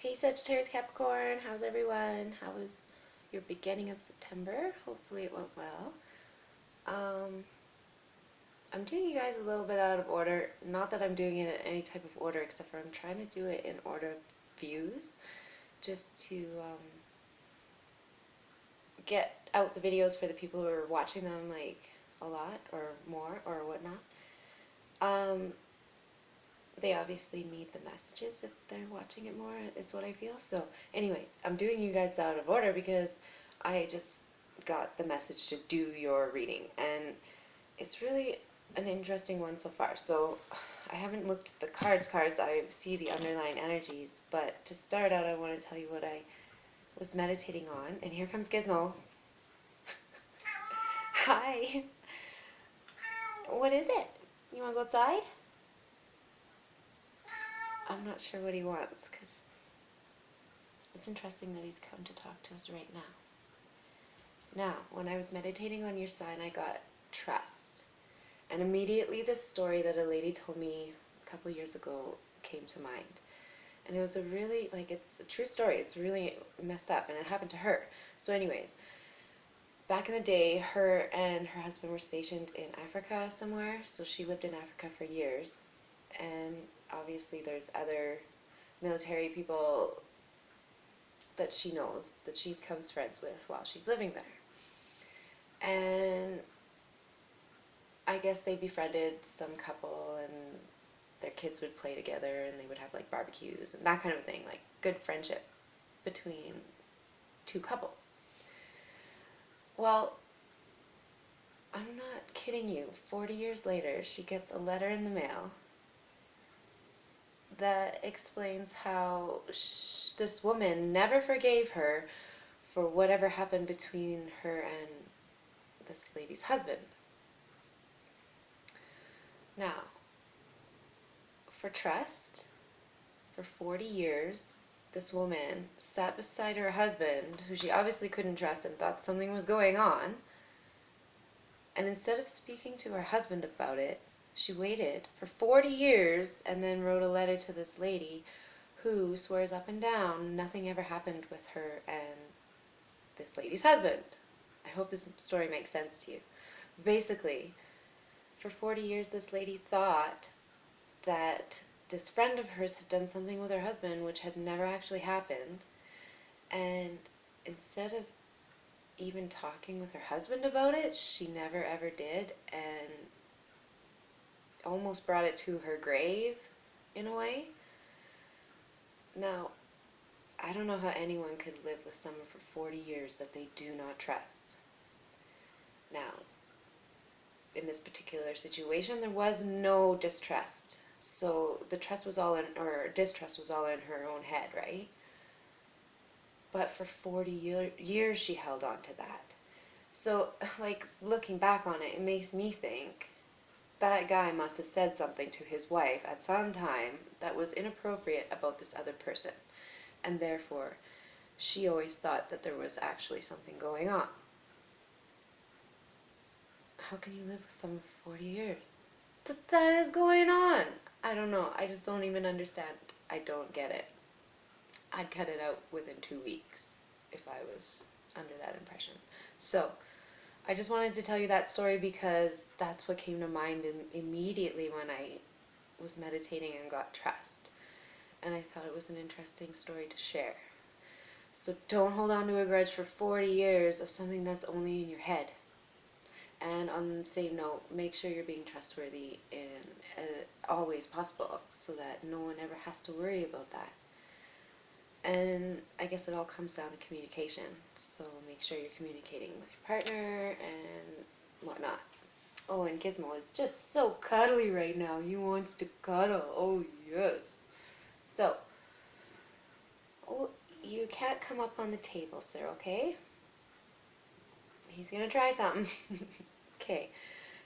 Hey Sagittarius, Capricorn, how's everyone? How was your beginning of September? Hopefully it went well. I'm doing you guys a little bit out of order. Not that I'm doing it in any type of order, except for I'm trying to do it in order of views, just to get out the videos for the people who are watching them like a lot or more or whatnot. They obviously need the messages if they're watching it more, is what I feel. So anyways, I'm doing you guys out of order because I just got the message to do your reading, and it's really an interesting one so far. So I haven't looked at the cards. I see the underlying energies, but to start out, I want to tell you what I was meditating on. And here comes Gizmo. Hi. What is it? You want to go outside? I'm not sure what he wants, because it's interesting that he's come to talk to us right now. Now, when I was meditating on your sign, I got trust. And immediately this story that a lady told me a couple years ago came to mind. And it was a really, it's a true story. It's really messed up, and it happened to her. So anyways, back in the day, her and her husband were stationed in Africa somewhere. So she lived in Africa for years. And obviously there's other military people that she knows, that she becomes friends with while she's living there. And I guess they befriended some couple, and their kids would play together, and they would have like barbecues and that kind of thing, like good friendship between two couples. Well, I'm not kidding you, 40 years later, she gets a letter in the mail that explains how this woman never forgave her for whatever happened between her and this lady's husband. Now, for trust, for 40 years, this woman sat beside her husband, who she obviously couldn't trust and thought something was going on, and instead of speaking to her husband about it, she waited for 40 years and then wrote a letter to this lady who swears up and down nothing ever happened with her and this lady's husband. I hope this story makes sense to you. Basically, for 40 years this lady thought that this friend of hers had done something with her husband which had never actually happened, and instead of even talking with her husband about it, she never ever did, and almost brought it to her grave, in a way. Now, I don't know how anyone could live with someone for 40 years that they do not trust. Now, in this particular situation, there was no distrust. So the trust was all in, or distrust was all in her own head, right? But for 40 years, she held on to that. So, looking back on it, it makes me think that guy must have said something to his wife at some time that was inappropriate about this other person, and therefore she always thought that there was actually something going on. How can you live with someone for 40 years? That is going on. I don't know. I just don't even understand. I don't get it. I'd cut it out within 2 weeks if I was under that impression. So I just wanted to tell you that story because that's what came to mind immediately when I was meditating and got trust. And I thought it was an interesting story to share. So don't hold on to a grudge for 40 years of something that's only in your head. And on the same note, make sure you're being trustworthy in always possible so that no one ever has to worry about that. And I guess it all comes down to communication. So make sure you're communicating with your partner and whatnot. Oh, and Gizmo is just so cuddly right now. He wants to cuddle. Oh, yes. So, you can't come up on the table, sir, okay? He's going to try something. Okay.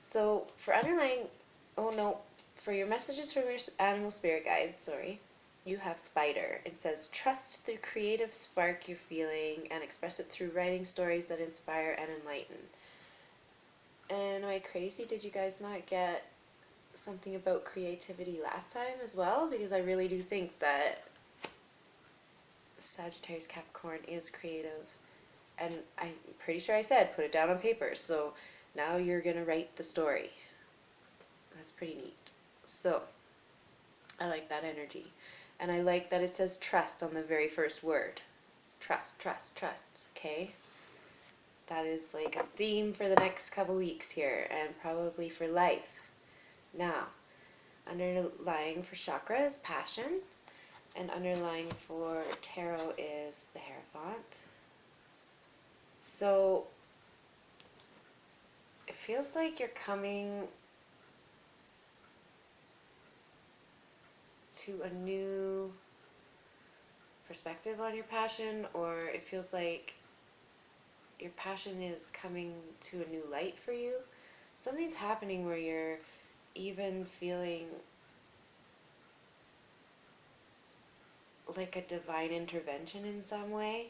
So, for your messages from your animal spirit guides, sorry, you have Spider. It says, trust the creative spark you're feeling and express it through writing stories that inspire and enlighten. And am I crazy? Did you guys not get something about creativity last time as well? Because I really do think that Sagittarius Capricorn is creative. And I'm pretty sure I said put it down on paper. So now you're going to write the story. That's pretty neat. So I like that energy. And I like that it says trust on the very first word. Trust, trust, trust. Okay? That is like a theme for the next couple weeks here, and probably for life. Now, underlying for chakra is passion, and underlying for tarot is the Hierophant. So it feels like you're coming to a new perspective on your passion, or it feels like your passion is coming to a new light for you. Something's happening where you're even feeling like a divine intervention in some way.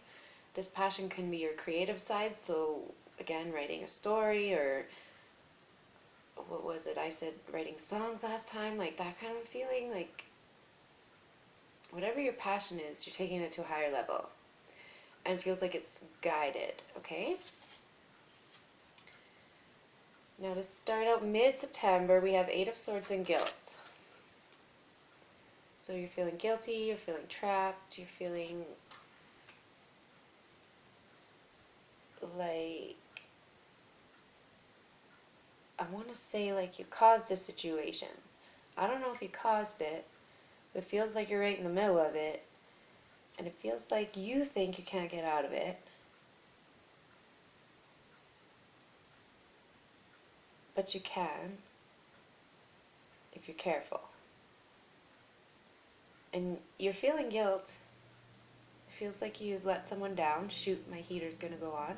This passion can be your creative side, so again, writing a story, or what was it? I said writing songs last time, like that kind of feeling, like whatever your passion is, you're taking it to a higher level and feels like it's guided, okay? Now to start out mid-September, we have 8 of Swords and guilt. So you're feeling guilty, you're feeling trapped, you're feeling like, I want to say like you caused a situation. I don't know if you caused it, but it feels like you're right in the middle of it, and it feels like you think you can't get out of it. But you can, if you're careful. And you're feeling guilt. It feels like you've let someone down. Shoot, my heater's gonna go on.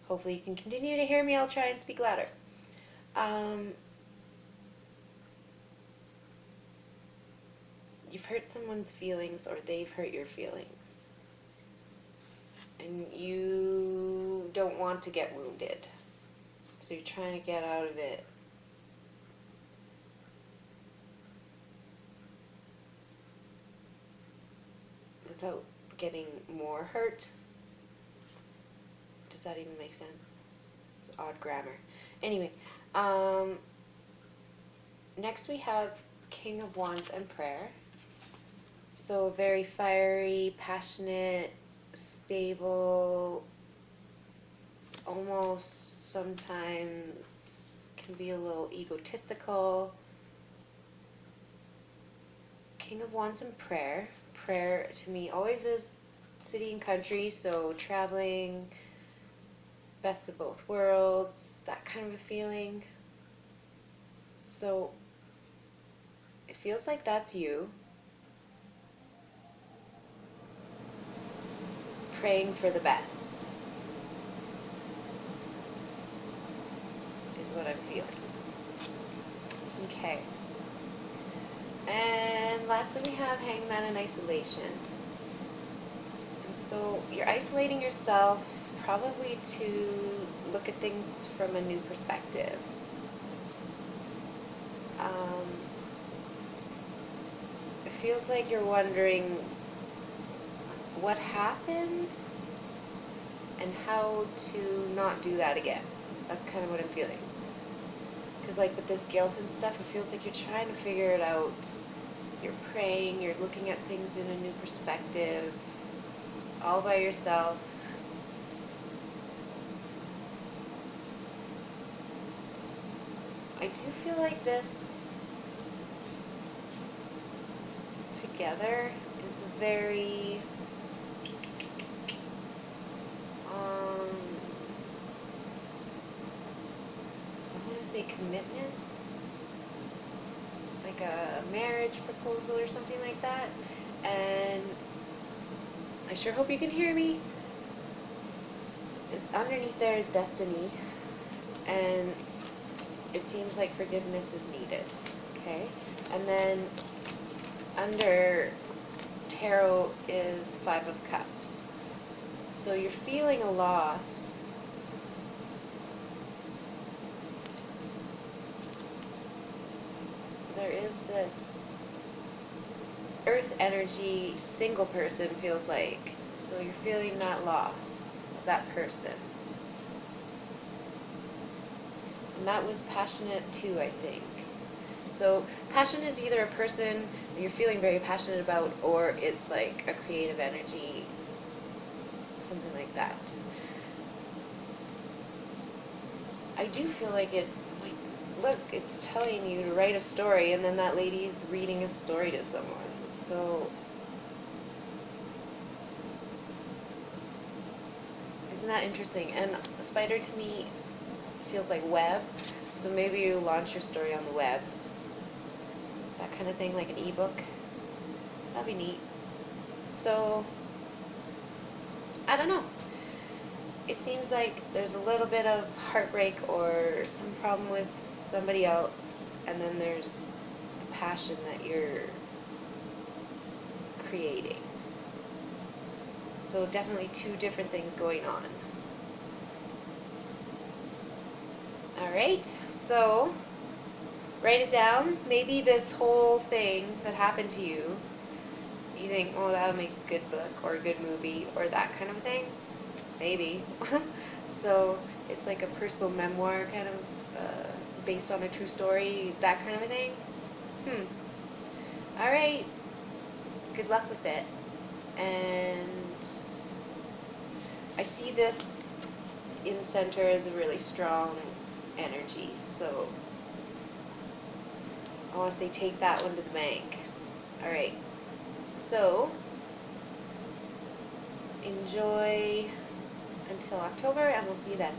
Hopefully you can continue to hear me. I'll try and speak louder. You've hurt someone's feelings, or they've hurt your feelings. And you don't want to get wounded. So you're trying to get out of it. Without getting more hurt. Does that even make sense? It's odd grammar. Anyway, next we have King of Wands and Prayer. So very fiery, passionate, stable, almost sometimes can be a little egotistical. King of Wands and Prayer. Prayer to me always is city and country, so traveling, best of both worlds, that kind of a feeling. So it feels like that's you. Praying for the best is what I'm feeling. Okay. And lastly we have Hangman and Isolation. And so you're isolating yourself probably to look at things from a new perspective. It feels like you're wondering what happened and how to not do that again. That's kind of what I'm feeling. Because like with this guilt and stuff, it feels like you're trying to figure it out. You're praying, you're looking at things in a new perspective, all by yourself. I do feel like this together is very I want to say commitment, like a marriage proposal or something like that. And I sure hope you can hear me. Underneath there is destiny, and it seems like forgiveness is needed. Okay, and then under tarot is 5 of Cups. So you're feeling a loss. There is this Earth energy, single person feels like. So you're feeling that loss of that person. And that was passionate too, I think. So passion is either a person that you're feeling very passionate about, or it's like a creative energy, something like that. I do feel like it, like, look, it's telling you to write a story, and then that lady's reading a story to someone. So, isn't that interesting? And spider to me feels like web, so maybe you launch your story on the web. That kind of thing, like an ebook. That'd be neat. So, I don't know. It seems like there's a little bit of heartbreak or some problem with somebody else, and then there's the passion that you're creating. So definitely two different things going on. Alright, so write it down. Maybe this whole thing that happened to you, you think, oh, that'll make a good book or a good movie or that kind of thing. Maybe. So it's like a personal memoir kind of based on a true story, that kind of a thing. Alright, good luck with it. And I see this in the center as a really strong energy, so I want to say take that one to the bank. Alright, so enjoy until October, and we'll see you then.